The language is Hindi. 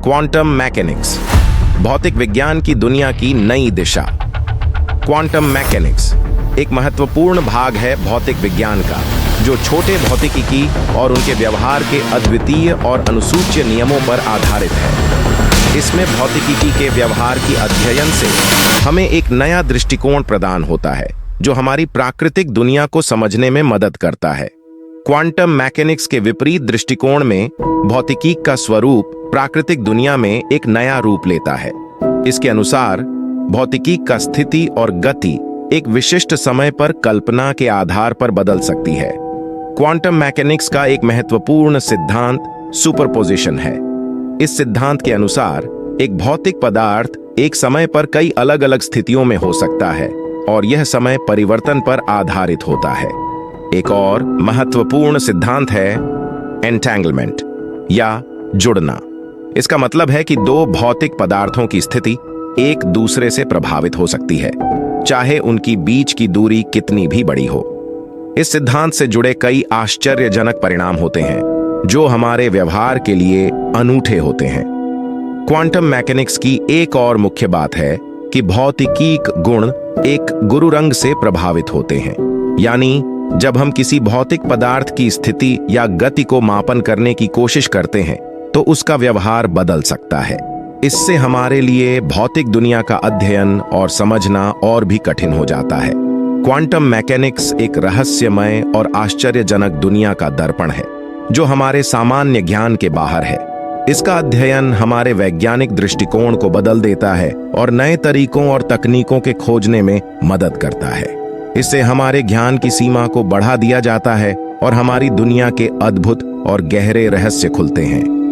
क्वांटम मैकेनिक्स, भौतिक विज्ञान की दुनिया की नई दिशा। क्वांटम मैकेनिक्स एक महत्वपूर्ण भाग है भौतिक विज्ञान का, जो छोटे भौतिकी और उनके व्यवहार के अद्वितीय और अनुसूच्य नियमों पर आधारित है। इसमें भौतिकी के व्यवहार की अध्ययन से हमें एक नया दृष्टिकोण प्रदान होता है, जो हमारी प्राकृतिक दुनिया को समझने में मदद करता है। क्वांटम मैकेनिक्स के विपरीत दृष्टिकोण में भौतिकी का स्वरूप प्राकृतिक दुनिया में एक नया रूप लेता है। इसके अनुसार भौतिकी का स्थिति और गति एक विशिष्ट समय पर कल्पना के आधार पर बदल सकती है। क्वांटम मैकेनिक्स का एक महत्वपूर्ण सिद्धांत सुपरपोजिशन है। इस सिद्धांत के अनुसार एक भौतिक पदार्थ एक समय पर कई अलग अलग स्थितियों में हो सकता है और यह समय परिवर्तन पर आधारित होता है। एक और महत्वपूर्ण सिद्धांत है एंटेंगलमेंट या जुड़ना। इसका मतलब है कि दो भौतिक पदार्थों की स्थिति एक दूसरे से प्रभावित हो सकती है, चाहे उनकी बीच की दूरी कितनी भी बड़ी हो। इस सिद्धांत से जुड़े कई आश्चर्यजनक परिणाम होते हैं, जो हमारे व्यवहार के लिए अनूठे होते हैं। क्वांटम मैकेनिक्स की एक और मुख्य बात है कि भौतिकी गुण एक गुरुरंग से प्रभावित होते हैं, यानी जब हम किसी भौतिक पदार्थ की स्थिति या गति को मापन करने की कोशिश करते हैं, तो उसका व्यवहार बदल सकता है। इससे हमारे लिए भौतिक दुनिया का अध्ययन और समझना और भी कठिन हो जाता है। क्वांटम मैकेनिक्स एक रहस्यमय और आश्चर्यजनक दुनिया का दर्पण है, जो हमारे सामान्य ज्ञान के बाहर है। इसका अध्ययन हमारे वैज्ञानिक दृष्टिकोण को बदल देता है और नए तरीकों और तकनीकों के खोजने में मदद करता है। इससे हमारे ज्ञान की सीमा को बढ़ा दिया जाता है और हमारी दुनिया के अद्भुत और गहरे रहस्य खुलते हैं।